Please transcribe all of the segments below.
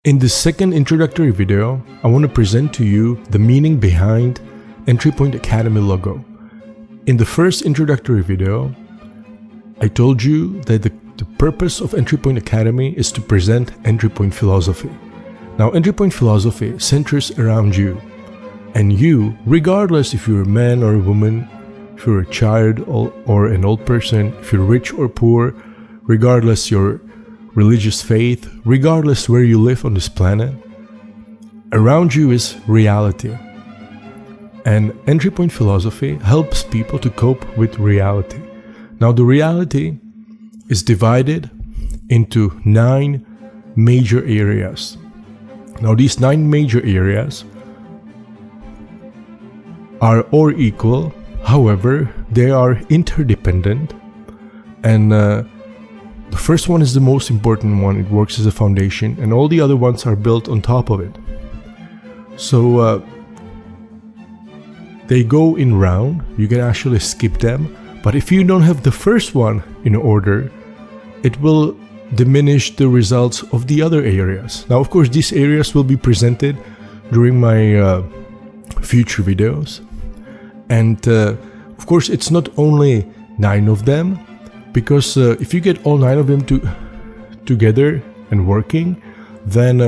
In this second introductory video, I want to present to you the meaning behind Entrypoint Academy logo. In the first introductory video, I told you that the purpose of Entrypoint Academy is to present Entrypoint philosophy. Now, Entrypoint philosophy centers around you. And you, regardless if you're a man or a woman, if you're a child or an old person, if you're rich or poor, regardless your religious faith, regardless where you live on this planet, around you is reality. And Entrypoint philosophy helps people to cope with reality. Now, the reality is divided into 9 major areas. Now, these 9 major areas are all equal, however, they are interdependent, and the first one is the most important one. It works as a foundation, and all the other ones are built on top of it. So they go in round. You can actually skip them, but if you don't have the first one in order, it will diminish the results of the other areas. Now, of course, these areas will be presented during my future videos, and of course, it's not only 9 of them, because if you get all 9 of them together and working, then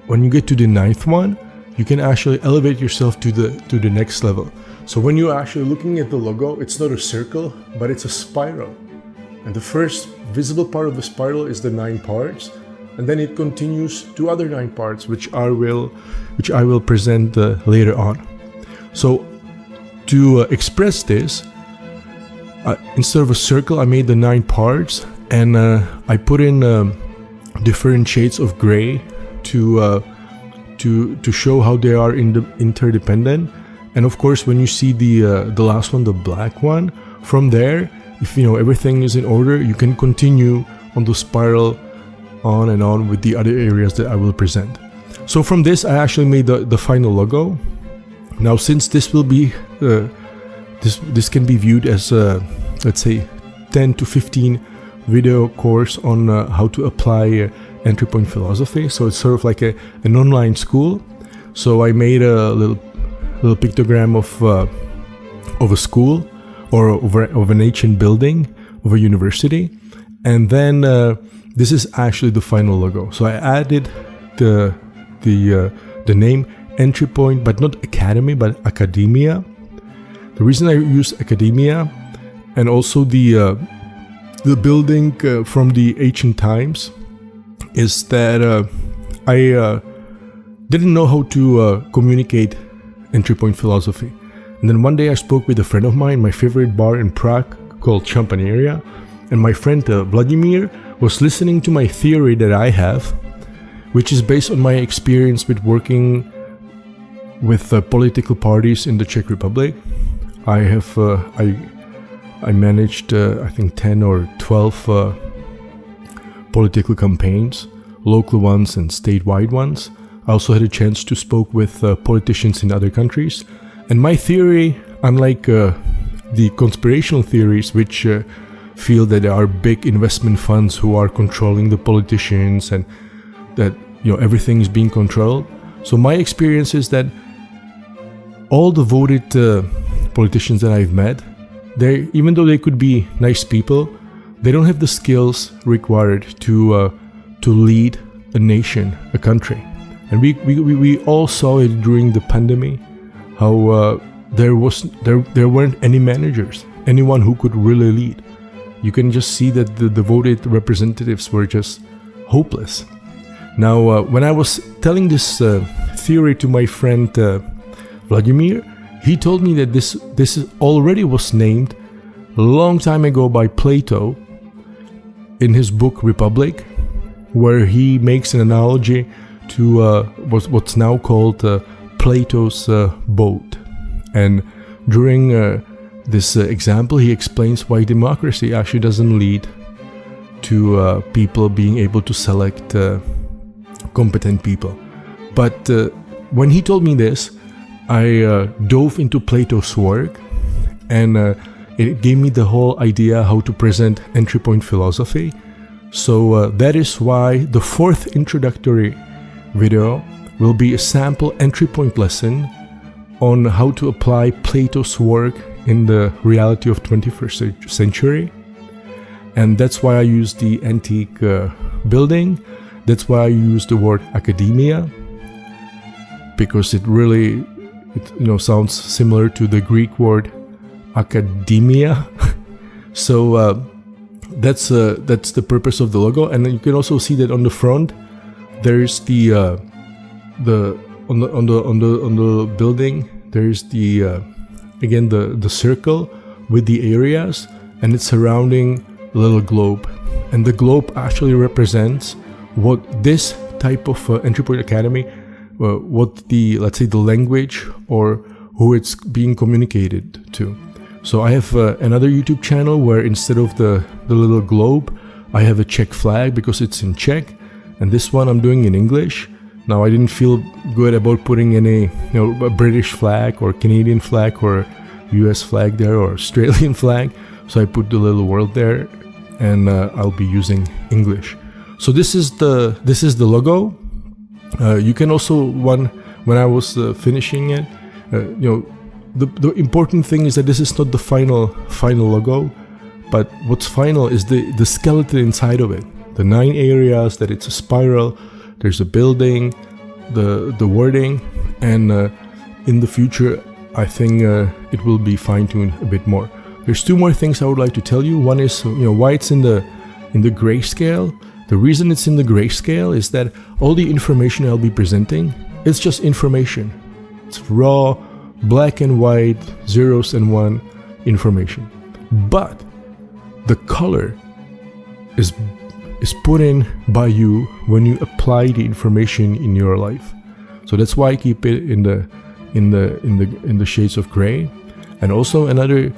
when you get to the 9th one, you can actually elevate yourself to the next level. So when you're actually looking at the logo, it's not a circle, but it's a spiral. And the first visible part of the spiral is the 9 parts, and then it continues to other 9 parts, which I will present later on. So to express this, instead of a circle, I made the 9 parts, and I put in different shades of gray to show how they are interdependent. And of course, when you see the last one, the black one, from there, if you know everything is in order, you can continue on the spiral on and on with the other areas that I will present. So from this, I actually made the final logo. Now, since this will be this can be viewed as let's say 10 to 15 video course on how to apply Entrypoint philosophy. So it's sort of like an online school. So I made a little pictogram of a school or of an ancient building of a university, and then this is actually the final logo. So I added the name Entrypoint, but not Academy, but Academia. The reason I use Academia, and also the building from the ancient times, is that I didn't know how to communicate Entrypoint philosophy. And then one day I spoke with a friend of mine, my favorite bar in Prague called Champaneria, and my friend Vladimir was listening to my theory that I have, which is based on my experience with working with political parties in the Czech Republic. I have I managed I think 10 or 12 political campaigns, local ones and statewide ones. I also had a chance to speak with politicians in other countries. And my theory, unlike the conspirational theories, which feel that there are big investment funds who are controlling the politicians and that everything is being controlled. So my experience is that all the voted politicians that I've met, even though they could be nice people, they don't have the skills required to lead a nation, a country. And we all saw it during the pandemic, how there weren't any managers, anyone who could really lead. You can just see that the voted representatives were just hopeless. Now, when I was telling this theory to my friend Vladimir, he told me that this already was named a long time ago by Plato in his book Republic, where he makes an analogy to what's now called Plato's boat. And during this example, he explains why democracy actually doesn't lead to people being able to select competent people. But when he told me this, I dove into Plato's work, and it gave me the whole idea how to present Entrypoint philosophy. So that is why the 4th introductory video will be a sample entry point lesson on how to apply Plato's work in the reality of 21st century. And that's why I use the antique building. That's why I use the word academia, because it really sounds similar to the Greek word academia. So that's the purpose of the logo. And then you can also see that on the front there's the building, there's again the circle with the areas, and it's surrounding a little globe. And the globe actually represents what this type of Entrypoint Academy, what let's say the language or who it's being communicated to. So I have another YouTube channel where instead of the little globe, I have a Czech flag because it's in Czech, and this one I'm doing in English. Now I didn't feel good about putting any a British flag or Canadian flag or US flag there or Australian flag, so I put the little world there, and I'll be using English. So this is the logo. You can also, when I was finishing it, the important thing is that this is not the final logo, but what's final is the skeleton inside of it. The 9 areas, that it's a spiral, there's a building, the wording, and in the future I think it will be fine-tuned a bit more. There's 2 more things I would like to tell you. One is why it's in the grayscale. The reason it's in the grayscale is that all the information I'll be presenting, it's just information. It's raw, black and white, zeros and 1 information. But the color is put in by you when you apply the information in your life. So that's why I keep it in the shades of gray. And also another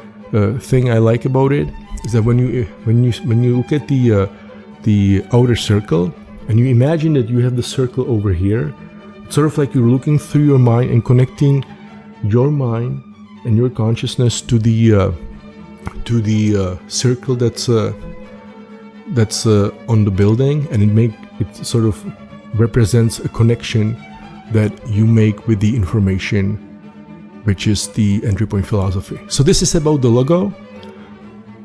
thing I like about it is that when you look at the outer circle and you imagine that you have the circle over here, it's sort of like you're looking through your mind and connecting your mind and your consciousness to the circle that's on the building, and it sort of represents a connection that you make with the information, which is the Entrypoint philosophy. So this is about the logo,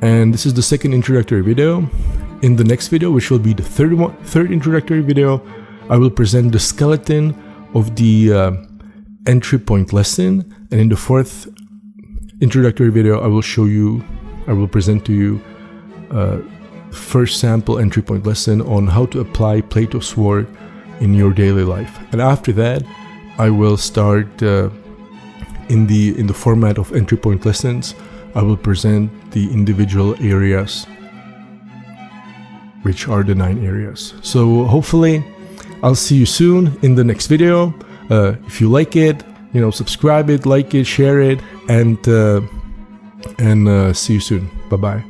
and this is the second introductory video. In the next video, which will be the third introductory video, I will present the skeleton of the Entrypoint lesson, and in the 4th introductory video, I will present to you first sample Entrypoint lesson on how to apply Plato's work in your daily life. And after that, I will start in the format of Entrypoint lessons. I will present the individual areas, which are the 9 areas. So hopefully I'll see you soon in the next video. If you like it, subscribe it, like it, share it, and see you soon. Bye-bye.